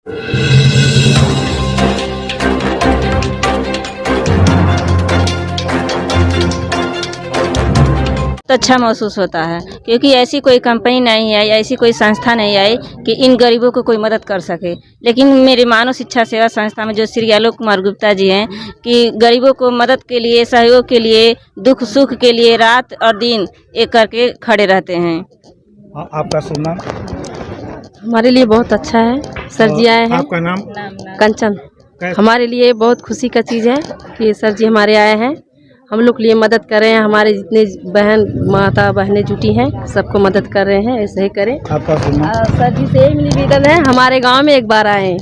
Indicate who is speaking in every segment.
Speaker 1: तो अच्छा महसूस होता है, क्योंकि ऐसी कोई कंपनी नहीं आई, ऐसी कोई संस्था नहीं आई कि इन गरीबों को कोई मदद कर सके। लेकिन मेरे मानव शिक्षा सेवा संस्था में जो श्री आलोक कुमार गुप्ता जी हैं कि गरीबों को मदद के लिए, सहयोग के लिए, दुख सुख के लिए रात और दिन एक करके खड़े रहते हैं।
Speaker 2: आपका शुभ नाम?
Speaker 3: हमारे लिए बहुत अच्छा है, सर जी आए हैं।
Speaker 2: आपका नाम?
Speaker 3: कंचन। हमारे लिए बहुत खुशी का चीज़ है कि सर जी हमारे आए हैं, हम लोग के लिए मदद कर रहे हैं। हमारे जितने बहन माता बहनें जुटी हैं सबको मदद कर रहे हैं, ऐसे ही करें।
Speaker 2: आपका शुभ नाम?
Speaker 3: सर जी से यही निवेदन है, हमारे गांव में एक बार आए,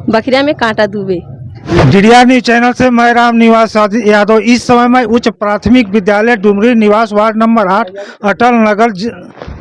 Speaker 3: बखरिया में कांटा डूबे।
Speaker 2: DDR न्यूज चैनल से मैं राम निवास यादव। इस समय मैं उच्च प्राथमिक विद्यालय डुमरी निवास वार्ड नंबर 8 अटल नगर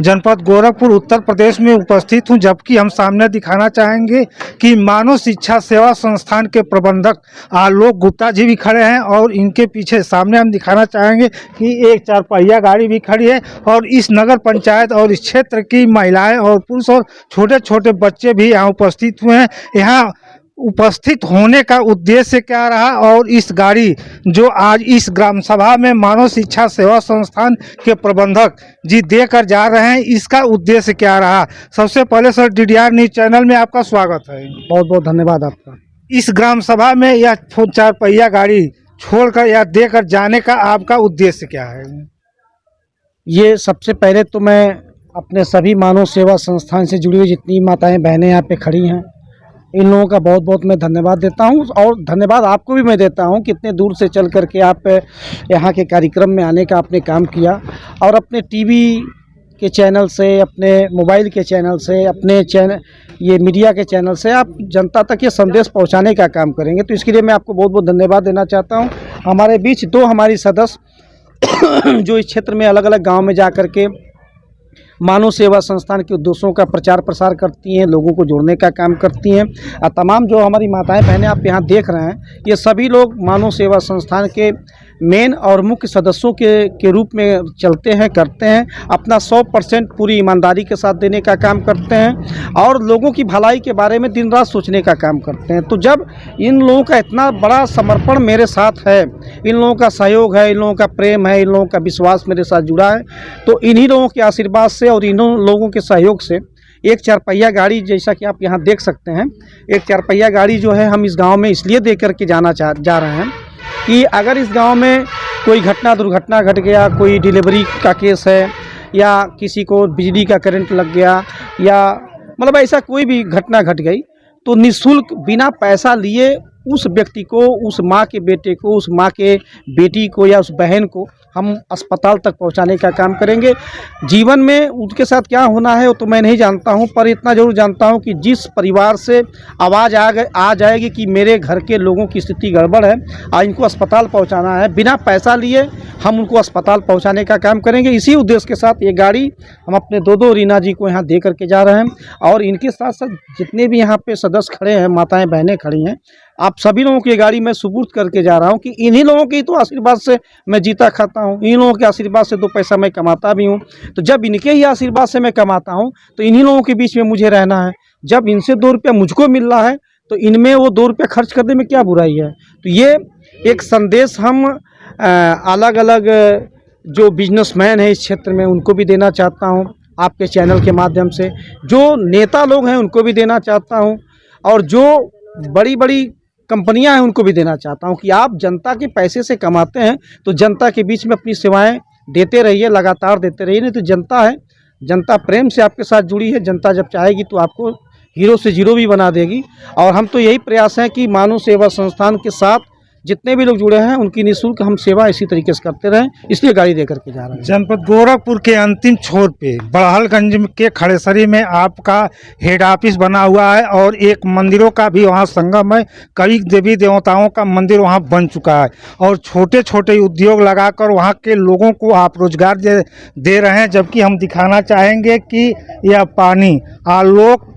Speaker 2: जनपद गोरखपुर उत्तर प्रदेश में उपस्थित हूं, जबकि हम सामने दिखाना चाहेंगे कि मानव शिक्षा सेवा संस्थान के प्रबंधक आलोक गुप्ता जी भी खड़े हैं और इनके पीछे सामने हम दिखाना चाहेंगे कि एक 4 पहिया गाड़ी भी खड़ी है और इस नगर पंचायत और इस क्षेत्र की महिलाएं और पुरुष और छोटे छोटे बच्चे भी यहाँ उपस्थित हुए हैं। यहाँ उपस्थित होने का उद्देश्य क्या रहा और इस गाड़ी जो आज इस ग्राम सभा में मानव शिक्षा सेवा संस्थान के प्रबंधक जी देकर जा रहे हैं, इसका उद्देश्य क्या रहा? सबसे पहले सर DDR न्यूज चैनल में आपका स्वागत है।
Speaker 4: बहुत बहुत धन्यवाद आपका।
Speaker 2: इस ग्राम सभा में यह 4 पहिया गाड़ी छोड़कर या देकर जाने का आपका उद्देश्य क्या है?
Speaker 4: ये सबसे पहले तो मैं अपने सभी मानव सेवा संस्थान से जुड़ी हुई जितनी माताएं बहनें यहाँ पे खड़ी हैं, इन लोगों का बहुत बहुत मैं धन्यवाद देता हूं और धन्यवाद आपको भी मैं देता हूं कि इतने दूर से चल करके आप यहां के कार्यक्रम में आने का आपने काम किया और अपने टीवी के चैनल से, अपने मोबाइल के चैनल से, अपने चैनल ये मीडिया के चैनल से आप जनता तक ये संदेश पहुंचाने का काम करेंगे, तो इसके लिए मैं आपको बहुत बहुत धन्यवाद देना चाहता हूँ। हमारे बीच 2 हमारी सदस्य जो इस क्षेत्र में अलग अलग गाँव में जा कर के मानव सेवा संस्थान के उद्देश्यों का प्रचार प्रसार करती हैं, लोगों को जोड़ने का काम करती हैं। और तमाम जो हमारी माताएं बहनें आप यहाँ देख रहे हैं, ये सभी लोग मानव सेवा संस्थान के मेन और मुख्य सदस्यों के रूप में चलते हैं, करते हैं, अपना 100% पूरी ईमानदारी के साथ देने का काम करते हैं और लोगों की भलाई के बारे में दिन रात सोचने का काम करते हैं। तो जब इन लोगों का इतना बड़ा समर्पण मेरे साथ है, इन लोगों का सहयोग है, इन लोगों का प्रेम है, इन लोगों का विश्वास मेरे साथ जुड़ा है, तो इन्हीं लोगों के आशीर्वाद से और इन लोगों के सहयोग से एक 4 पहिया गाड़ी, जैसा कि आप यहाँ देख सकते हैं, एक 4 पहिया गाड़ी जो है हम इस गांव में इसलिए दे करके जा रहे हैं कि अगर इस गांव में कोई दुर्घटना घट गया, कोई डिलीवरी का केस है या किसी को बिजली का करंट लग गया या मतलब ऐसा कोई भी घटना घट गई, तो निःशुल्क बिना पैसा लिए उस व्यक्ति को, उस माँ के बेटे को, उस माँ के बेटी को या उस बहन को हम अस्पताल तक पहुंचाने का काम करेंगे। जीवन में उनके साथ क्या होना है वो तो मैं नहीं जानता हूं, पर इतना जरूर जानता हूं कि जिस परिवार से आवाज़ आ जाएगी कि मेरे घर के लोगों की स्थिति गड़बड़ है, आज इनको अस्पताल पहुंचाना है, बिना पैसा लिए हम उनको अस्पताल पहुंचाने का काम करेंगे। इसी उद्देश्य के साथ ये गाड़ी हम अपने 2 रीना जी को यहाँ दे करके जा रहे हैं और इनके साथ साथ जितने भी यहाँ पे सदस्य खड़े हैं, माताएँ बहनें खड़ी हैं, आप सभी लोगों की गाड़ी मैं सुपुर्द करके जा रहा हूं कि इन्हीं लोगों के तो आशीर्वाद से मैं जीता खाता हूं, इन लोगों के आशीर्वाद से 2 पैसा मैं कमाता भी हूं। तो जब इनके ही आशीर्वाद से मैं कमाता हूं तो इन्हीं लोगों के बीच में मुझे रहना है। जब इनसे 2 रुपया मुझको मिल रहा है तो इनमें वो 2 रुपया खर्च करने में क्या बुराई है। तो ये एक संदेश हम अलग अलग जो बिजनेसमैन है इस क्षेत्र में उनको भी देना चाहता हूँ, आपके चैनल के माध्यम से जो नेता लोग हैं उनको भी देना चाहता हूँ और जो बड़ी बड़ी कंपनियां हैं उनको भी देना चाहता हूं कि आप जनता के पैसे से कमाते हैं तो जनता के बीच में अपनी सेवाएं देते रहिए, लगातार देते रहिए। नहीं तो जनता है, जनता प्रेम से आपके साथ जुड़ी है, जनता जब चाहेगी तो आपको हीरो से जीरो भी बना देगी। और हम तो यही प्रयास है कि मानव सेवा संस्थान के साथ जितने भी लोग जुड़े हैं उनकी निःशुल्क हम सेवा इसी तरीके से करते रहें, इसलिए गाड़ी दे करके जा रहे हैं।
Speaker 2: जनपद गोरखपुर के अंतिम छोर पे बड़हलगंज के खड़ेसरी में आपका हेड ऑफिस बना हुआ है और एक मंदिरों का भी वहाँ संगम है, कई देवी देवताओं का मंदिर वहाँ बन चुका है और छोटे छोटे उद्योग लगाकर वहाँ के लोगों को आप रोजगार दे रहे हैं। जबकि हम दिखाना चाहेंगे कि यह पानी आलोक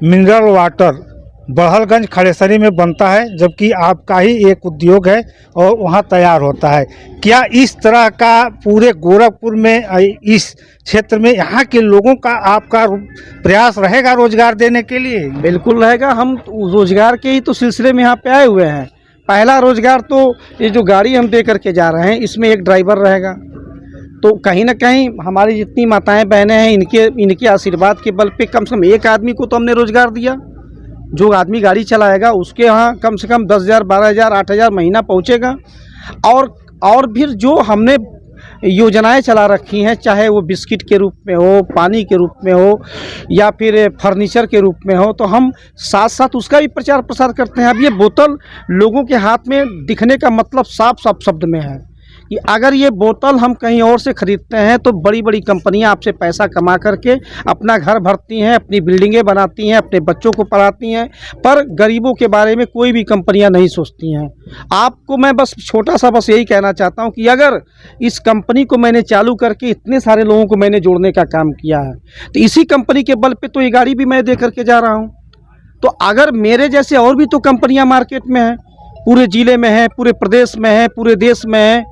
Speaker 2: मिनरल वाटर बड़हलगंज खड़ेसरी में बनता है, जबकि आपका ही एक उद्योग है और वहाँ तैयार होता है। क्या इस तरह का पूरे गोरखपुर में, इस क्षेत्र में यहाँ के लोगों का आपका प्रयास रहेगा रोजगार देने के लिए?
Speaker 4: बिल्कुल रहेगा। हम रोजगार के ही तो सिलसिले में यहाँ पे आए हुए हैं। पहला रोजगार तो ये जो गाड़ी हम दे करके जा रहे हैं, इसमें एक ड्राइवर रहेगा। तो कहीं ना कहीं हमारी जितनी माताएं बहनें हैं, इनके आशीर्वाद के बल पे कम से कम एक आदमी को तो हमने रोजगार दिया। जो आदमी गाड़ी चलाएगा उसके यहाँ कम से कम 10,000, 12,000, 8,000 महीना पहुँचेगा। और फिर जो हमने योजनाएं चला रखी हैं, चाहे वो बिस्किट के रूप में हो, पानी के रूप में हो, या फिर फर्नीचर के रूप में हो, तो हम साथ साथ उसका भी प्रचार प्रसार करते हैं। अब ये बोतल लोगों के हाथ में दिखने का मतलब साफ साफ शब्द में है कि अगर ये बोतल हम कहीं और से ख़रीदते हैं तो बड़ी बड़ी कंपनियां आपसे पैसा कमा करके अपना घर भरती हैं, अपनी बिल्डिंगें बनाती हैं, अपने बच्चों को पढ़ाती हैं, पर गरीबों के बारे में कोई भी कंपनियां नहीं सोचती हैं। आपको मैं बस छोटा सा बस यही कहना चाहता हूं कि अगर इस कंपनी को मैंने चालू करके इतने सारे लोगों को मैंने जोड़ने का काम किया है, तो इसी कंपनी के बल पर तो ये गाड़ी भी मैं दे करके जा रहा हूँ। तो अगर मेरे जैसे और भी तो कंपनियाँ मार्केट में हैं, पूरे ज़िले में हैं, पूरे प्रदेश में हैं, पूरे देश में हैं,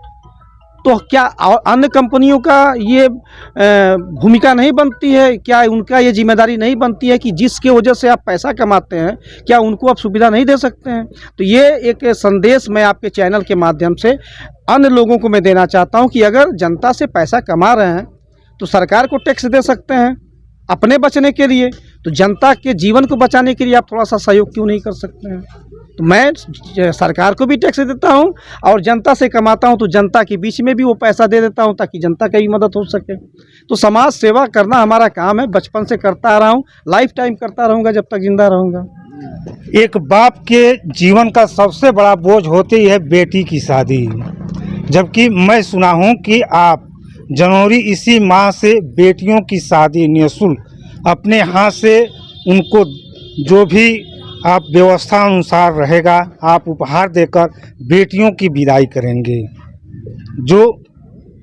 Speaker 4: तो क्या अन्य कंपनियों का ये भूमिका नहीं बनती है? क्या उनका ये जिम्मेदारी नहीं बनती है कि जिसके वजह से आप पैसा कमाते हैं, क्या उनको आप सुविधा नहीं दे सकते हैं? तो ये एक संदेश मैं आपके चैनल के माध्यम से अन्य लोगों को मैं देना चाहता हूं कि अगर जनता से पैसा कमा रहे हैं तो सरकार को टैक्स दे सकते हैं अपने बचने के लिए, तो जनता के जीवन को बचाने के लिए आप थोड़ा सा सहयोग क्यों नहीं कर सकते हैं? तो मैं सरकार को भी टैक्स देता हूं और जनता से कमाता हूं, तो जनता के बीच में भी वो पैसा दे देता हूं ताकि जनता की भी मदद हो सके। तो समाज सेवा करना हमारा काम है, बचपन से करता आ रहा हूं, लाइफ टाइम करता रहूँगा जब तक जिंदा रहूँगा।
Speaker 2: एक बाप के जीवन का सबसे बड़ा बोझ होती है बेटी की शादी, जबकि मैं सुना हूं कि आप जनवरी इसी माह से बेटियों की शादी निःशुल्क अपने हाथ से उनको जो भी आप व्यवस्था अनुसार रहेगा आप उपहार देकर बेटियों की विदाई करेंगे। जो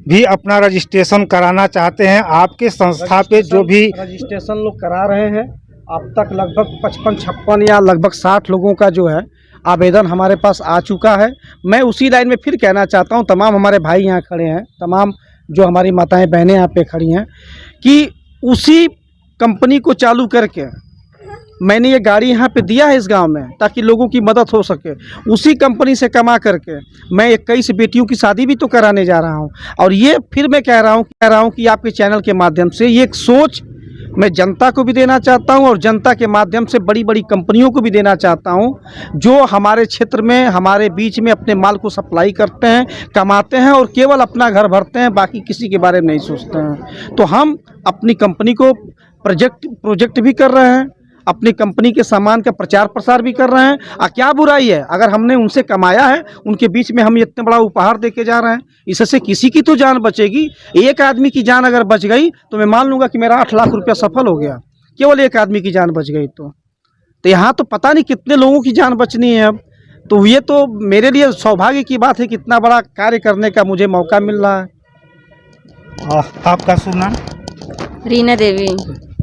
Speaker 2: भी अपना रजिस्ट्रेशन कराना चाहते हैं आपके संस्था पे, जो भी
Speaker 4: रजिस्ट्रेशन लोग करा रहे हैं, अब तक लगभग 55-56 या लगभग 60 लोगों का जो है आवेदन हमारे पास आ चुका है। मैं उसी लाइन में फिर कहना चाहता हूं, तमाम हमारे भाई यहाँ खड़े हैं, तमाम जो हमारी माताएं बहनें यहाँ पे खड़ी हैं, कि उसी कंपनी को चालू करके मैंने ये गाड़ी यहाँ पे दिया है इस गांव में ताकि लोगों की मदद हो सके। उसी कंपनी से कमा करके मैं 21 बेटियों की शादी भी तो कराने जा रहा हूँ। और ये फिर मैं कह रहा हूँ कि आपके चैनल के माध्यम से ये एक सोच मैं जनता को भी देना चाहता हूं और जनता के माध्यम से बड़ी बड़ी कंपनियों को भी देना चाहता हूं जो हमारे क्षेत्र में, हमारे बीच में अपने माल को सप्लाई करते हैं, कमाते हैं और केवल अपना घर भरते हैं, बाकी किसी के बारे में नहीं सोचते हैं। तो हम अपनी कंपनी को प्रोजेक्ट भी कर रहे हैं, अपनी कंपनी के सामान का प्रचार प्रसार भी कर रहे हैं। क्या बुराई है अगर हमने उनसे कमाया है, उनके बीच में हम इतने बड़ा उपहार देके जा रहे हैं, इससे किसी की तो जान बचेगी। एक आदमी की जान अगर बच गई तो मैं मान लूँगा कि मेरा 8 लाख रुपया सफल हो गया, केवल एक आदमी की जान बच गई। तो यहाँ तो पता नहीं कितने लोगों की जान बचनी है अब। तो ये तो मेरे लिए सौभाग्य की बात है कि इतना बड़ा कार्य करने का मुझे मौका मिल रहा है।
Speaker 2: आपका शुभ नाम?
Speaker 1: रीना देवी।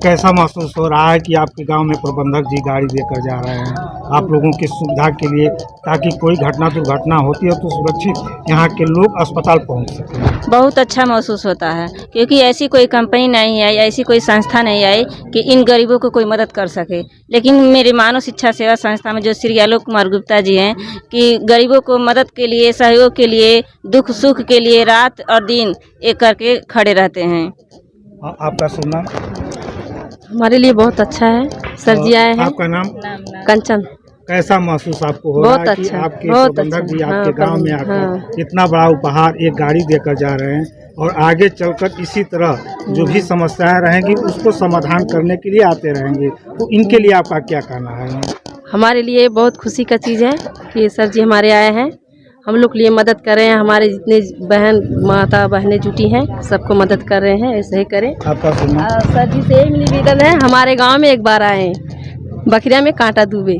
Speaker 2: कैसा महसूस हो रहा है कि आपके गांव में प्रबंधक जी गाड़ी देकर जा रहे हैं आप लोगों की सुविधा के लिए, ताकि कोई घटना दुर्घटना होती है तो सुरक्षित यहाँ के लोग अस्पताल पहुँच सकें?
Speaker 1: बहुत अच्छा महसूस होता है, क्योंकि ऐसी कोई कंपनी नहीं आई, ऐसी कोई संस्था नहीं आई कि इन गरीबों को कोई मदद कर सके। लेकिन मेरे मानव शिक्षा सेवा संस्था में जो श्री आलोक कुमार गुप्ता जी हैं, कि गरीबों को मदद के लिए, सहयोग के लिए, दुख सुख के लिए रात और दिन एक करके खड़े रहते हैं।
Speaker 2: आपका शुभ नाम?
Speaker 3: हमारे लिए बहुत अच्छा है, सर जी आए हैं।
Speaker 2: आपका नाम?
Speaker 3: कंचन।
Speaker 2: कैसा महसूस आपको हो रहा है कि आपके प्रबंधक जी आपके गांव में आकर इतना बड़ा उपहार, एक गाड़ी देकर जा रहे हैं और आगे चलकर इसी तरह जो भी समस्याएं रहेंगी उसको समाधान करने के लिए आते रहेंगे, तो इनके लिए आपका क्या कहना है? हमारे
Speaker 3: लिए बहुत खुशी का चीज़ है कि सर जी हमारे आए हैं, हम लोग के लिए मदद कर रहे हैं। हमारे जितने माता बहनें जुटी हैं सबको मदद कर रहे हैं, ऐसे ही करें।
Speaker 2: आपका
Speaker 3: सर जी से यही निवेदन है, हमारे गांव में एक बार आए, बखरिया में कांटा दुबे।